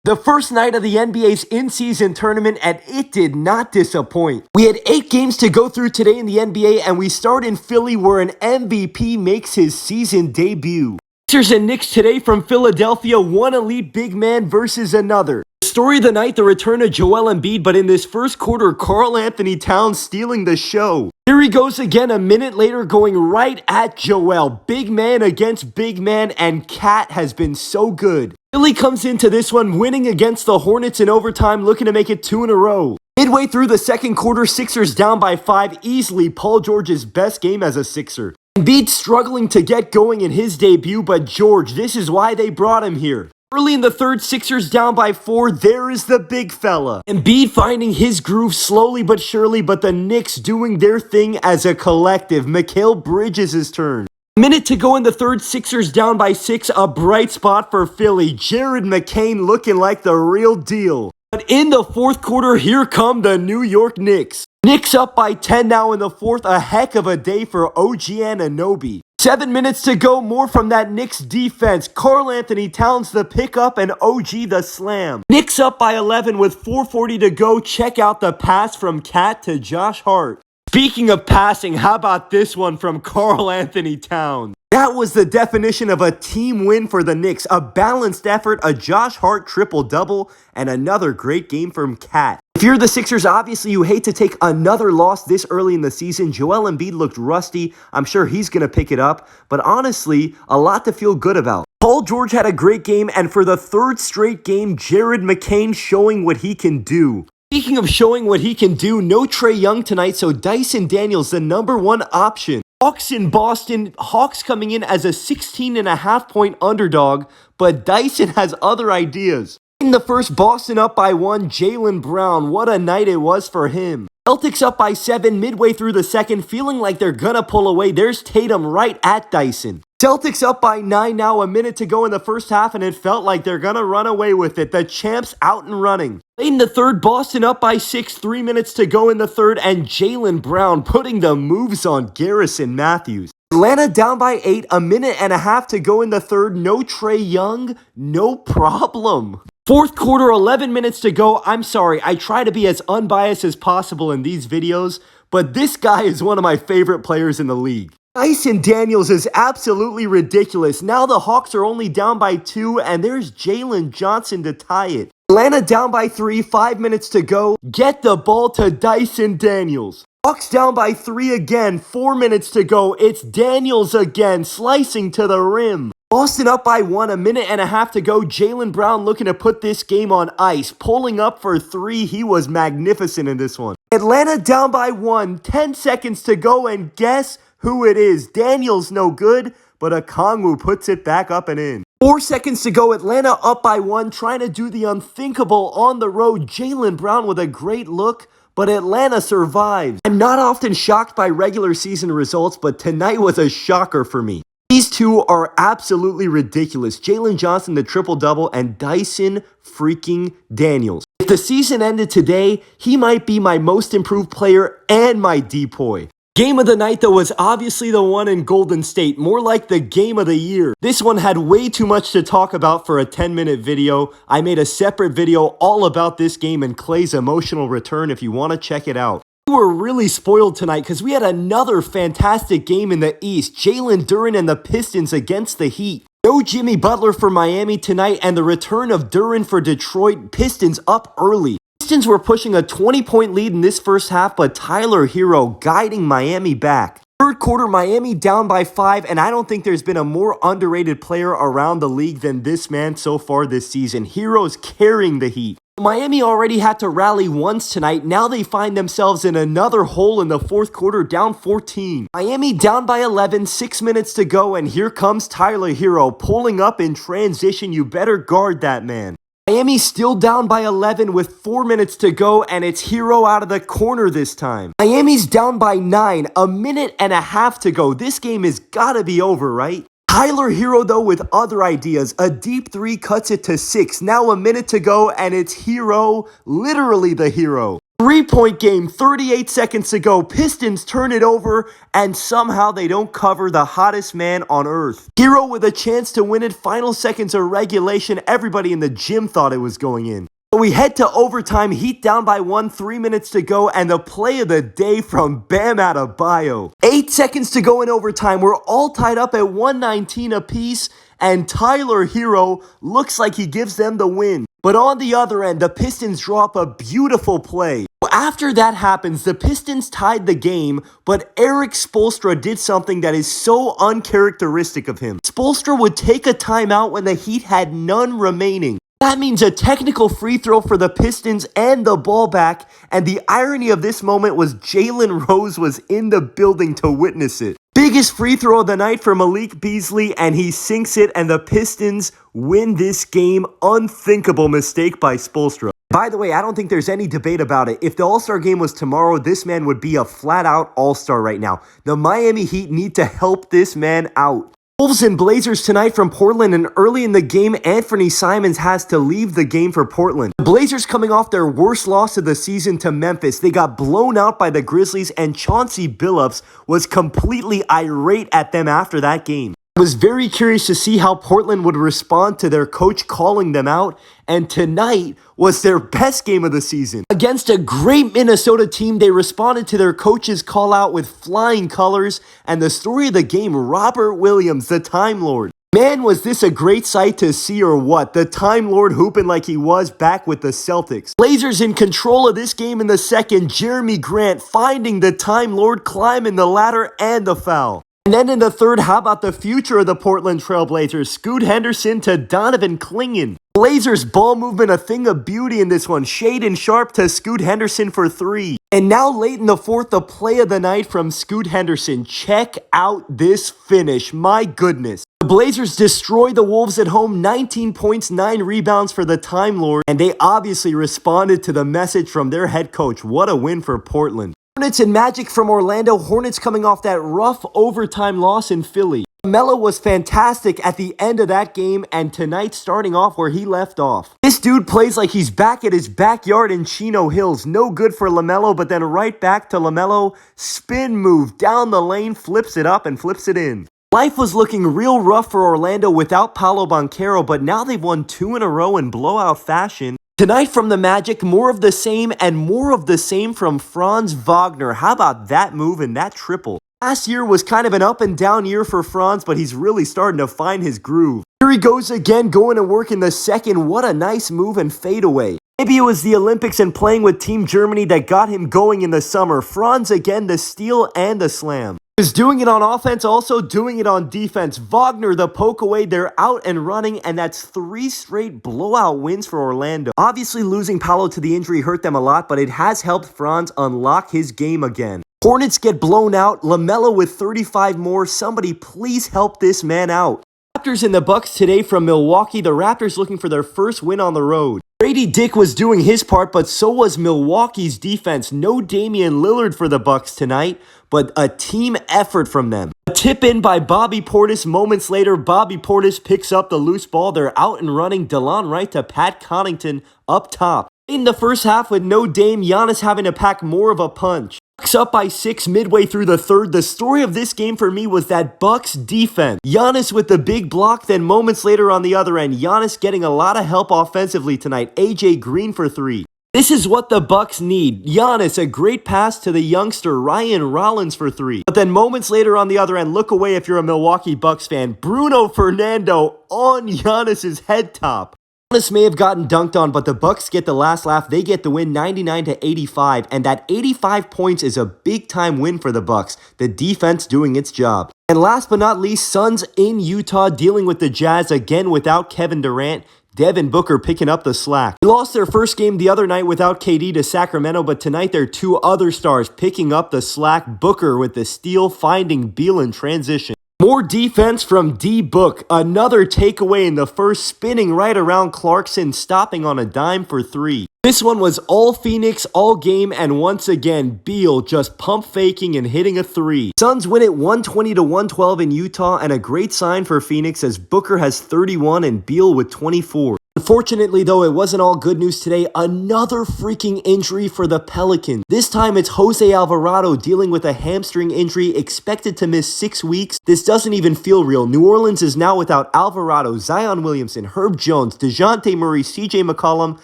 The first night of the NBA's in-season tournament, and it did not disappoint. We had 8 games to go through today in the NBA, and we start in Philly where an MVP makes his season debut. Sixers and Knicks today from Philadelphia, one elite big man versus another. Story of the night, the return of Joel Embiid, but in this first quarter, Karl-Anthony Towns stealing the show. Here he goes again a minute later, going right at Joel. Big man against big man, and Cat has been so good. Philly comes into this one winning against the Hornets in overtime, looking to make it 2 in a row. Midway through the second quarter, Sixers down by 5, easily Paul George's best game as a Sixer. Embiid struggling to get going in his debut, but George, this is why they brought him here. Early in the third, Sixers down by 4, there is the big fella. Embiid finding his groove slowly but surely, but the Knicks doing their thing as a collective. Mikal Bridges' turn. A minute to go in the third, Sixers down by 6, a bright spot for Philly. Jared McCain looking like the real deal. But in the fourth quarter, here come the New York Knicks. Knicks up by 10 now in the fourth, a heck of a day for OG Anunoby. 7 minutes to go, more from that Knicks defense. Karl-Anthony Towns the pickup and OG the slam. Knicks up by 11 with 4:40 to go. Check out the pass from Cat to Josh Hart. Speaking of passing, how about this one from Karl-Anthony Towns? That was the definition of a team win for the Knicks. A balanced effort, a Josh Hart triple-double, and another great game from Cat. If you're the Sixers, obviously you hate to take another loss this early in the season. Joel Embiid looked rusty. I'm sure he's going to pick it up. But honestly, a lot to feel good about. Paul George had a great game, and for the third straight game, Jared McCain showing what he can do. Speaking of showing what he can do, no Trae Young tonight, so Dyson Daniels, the #1 option. Hawks in Boston, Hawks coming in as a 16.5-point underdog, but Dyson has other ideas. In the first, Boston up by 1, Jaylen Brown, what a night it was for him. Celtics up by 7, midway through the second, feeling like they're gonna pull away. There's Tatum right at Dyson. Celtics up by 9 now, a minute to go in the first half, and it felt like they're gonna run away with it. The champs out and running. Late in the third, Boston up by 6, 3 minutes to go in the third, and Jaylen Brown putting the moves on Garrison Matthews. Atlanta down by 8, a minute and a half to go in the third. No Trae Young, no problem. Fourth quarter, 11 minutes to go. I'm sorry, I try to be as unbiased as possible in these videos, but this guy is one of my favorite players in the league. Dyson Daniels is absolutely ridiculous. Now the Hawks are only down by 2, and there's Jalen Johnson to tie it. Atlanta down by 3, 5 minutes to go. Get the ball to Dyson Daniels. Hawks down by 3 again, 4 minutes to go. It's Daniels again, slicing to the rim. Boston up by 1, a minute and a half to go. Jaylen Brown looking to put this game on ice. Pulling up for 3, he was magnificent in this one. Atlanta down by 1, 10 seconds to go, and guess who it is? Daniels no good, but Okongwu puts it back up and in. 4 seconds to go, Atlanta up by 1, trying to do the unthinkable on the road. Jaylen Brown with a great look, but Atlanta survives. I'm not often shocked by regular season results, but tonight was a shocker for me. These two are absolutely ridiculous. Jalen Johnson, the triple-double, and Dyson freaking Daniels. If the season ended today, he might be my most improved player and my depoy. Game of the night, though, was obviously the one in Golden State, more like the game of the year. This one had way too much to talk about for a 10-minute video. I made a separate video all about this game and Klay's emotional return if you want to check it out. We were really spoiled tonight because we had another fantastic game in the East. Jalen Duren and the Pistons against the Heat. No Jimmy Butler for Miami tonight, and the return of Duren for Detroit. Pistons up early. Pistons were pushing a 20-point lead in this first half, but Tyler Herro guiding Miami back. Third quarter, Miami down by 5, and I don't think there's been a more underrated player around the league than this man so far this season. Herro's carrying the Heat. Miami already had to rally once tonight. Now they find themselves in another hole in the fourth quarter, down 14. Miami down by 11, 6 minutes to go, and here comes Tyler Herro pulling up in transition. You better guard that man. Miami still down by 11 with 4 minutes to go, and it's Herro out of the corner this time. Miami's down by 9, a minute and a half to go. This game has got to be over, right? Tyler Herro, though, with other ideas. A deep 3 cuts it to 6. Now a minute to go, and it's Herro, literally the hero. 3-point game, 38 seconds to go. Pistons turn it over, and somehow they don't cover the hottest man on earth. Hero with a chance to win it. Final seconds of regulation. Everybody in the gym thought it was going in. So we head to overtime. Heat down by 1, 3 minutes to go, and the play of the day from Bam Adebayo. 8 seconds to go in overtime. We're all tied up at 119 apiece, and Tyler Hero looks like he gives them the win. But on the other end, the Pistons drop a beautiful play. After that happens, the Pistons tied the game, but Erik Spoelstra did something that is so uncharacteristic of him. Spoelstra would take a timeout when the Heat had none remaining. That means a technical free throw for the Pistons and the ball back, and the irony of this moment was Jalen Rose was in the building to witness it. Biggest free throw of the night for Malik Beasley, and he sinks it, and the Pistons win this game. Unthinkable mistake by Spoelstra. By the way, I don't think there's any debate about it. If the All-Star game was tomorrow, this man would be a flat-out All-Star right now. The Miami Heat need to help this man out. Wolves and Blazers tonight from Portland, and early in the game, Anthony Simons has to leave the game for Portland. The Blazers coming off their worst loss of the season to Memphis. They got blown out by the Grizzlies, and Chauncey Billups was completely irate at them after that game. I was very curious to see how Portland would respond to their coach calling them out, and tonight was their best game of the season. Against a great Minnesota team, they responded to their coach's call out with flying colors, and the story of the game, Robert Williams, the Time Lord. Man, was this a great sight to see or what? The Time Lord hooping like he was back with the Celtics. Blazers in control of this game in the second. Jeremy Grant finding the Time Lord, climbing the ladder, and the foul. And then in the third, how about the future of the Portland Trail Blazers? Scoot Henderson to Donovan Clingan. Blazers ball movement, a thing of beauty in this one. Shaedon Sharpe to Scoot Henderson for 3. And now late in the fourth, the play of the night from Scoot Henderson. Check out this finish. My goodness. The Blazers destroy the Wolves at home. 19 points, 9 rebounds for the Time Lord. And they obviously responded to the message from their head coach. What a win for Portland. Hornets and Magic from Orlando. Hornets coming off that rough overtime loss in Philly. LaMelo was fantastic at the end of that game, and tonight starting off where he left off. This dude plays like he's back at his backyard in Chino Hills. No good for LaMelo, but then right back to LaMelo. Spin move down the lane, flips it up and flips it in. Life was looking real rough for Orlando without Paolo Banchero, but now they've won 2 in a row in blowout fashion. Tonight from the Magic, more of the same and more of the same from Franz Wagner. How about that move and that triple? Last year was kind of an up and down year for Franz, but he's really starting to find his groove. Here he goes again, going to work in the second. What a nice move and fadeaway. Maybe it was the Olympics and playing with Team Germany that got him going in the summer. Franz again, the steal and the slam. Is doing it on offense, also doing it on defense. Wagner, the poke away, they're out and running, and that's 3 straight blowout wins for Orlando. Obviously, losing Paolo to the injury hurt them a lot, but it has helped Franz unlock his game again. Hornets get blown out. LaMelo with 35 more. Somebody please help this man out. Raptors and the Bucks today from Milwaukee. The Raptors looking for their first win on the road. Grady Dick was doing his part, but so was Milwaukee's defense. No Damian Lillard for the Bucks tonight, but a team effort from them. A tip in by Bobby Portis. Moments later, Bobby Portis picks up the loose ball. They're out and running. DeLon Wright to Pat Connaughton up top. In the first half with no Dame, Giannis having to pack more of a punch. Bucks up by 6 midway through the third. The story of this game for me was that Bucks defense. Giannis with the big block, then moments later on the other end, Giannis getting a lot of help offensively tonight. AJ Green for 3. This is what the Bucks need. Giannis, a great pass to the youngster Ryan Rollins for 3. But then moments later on the other end, look away if you're a Milwaukee Bucks fan. Bruno Fernando on Giannis's head top. Giannis may have gotten dunked on, but the Bucks get the last laugh. They get the win 99-85, and that 85 points is a big-time win for the Bucks. The defense doing its job. And last but not least, Suns in Utah dealing with the Jazz again without Kevin Durant. Devin Booker picking up the slack. They lost their first game the other night without KD to Sacramento, but tonight their 2 other stars picking up the slack. Booker with the steal, finding Beal in transition. More defense from D-Book. Another takeaway in the first, spinning right around Clarkson, stopping on a dime for 3. This one was all Phoenix, all game, and once again, Beal just pump faking and hitting a 3. Suns win it 120-112 in Utah, and a great sign for Phoenix as Booker has 31 and Beal with 24. Unfortunately, though, it wasn't all good news today. Another freaking injury for the Pelicans. This time it's Jose Alvarado dealing with a hamstring injury, expected to miss 6 weeks. This doesn't even feel real. New Orleans is now without Alvarado, Zion Williamson, Herb Jones, DeJounte Murray, CJ McCollum,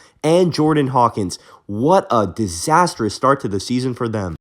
and Jordan Hawkins. What a disastrous start to the season for them.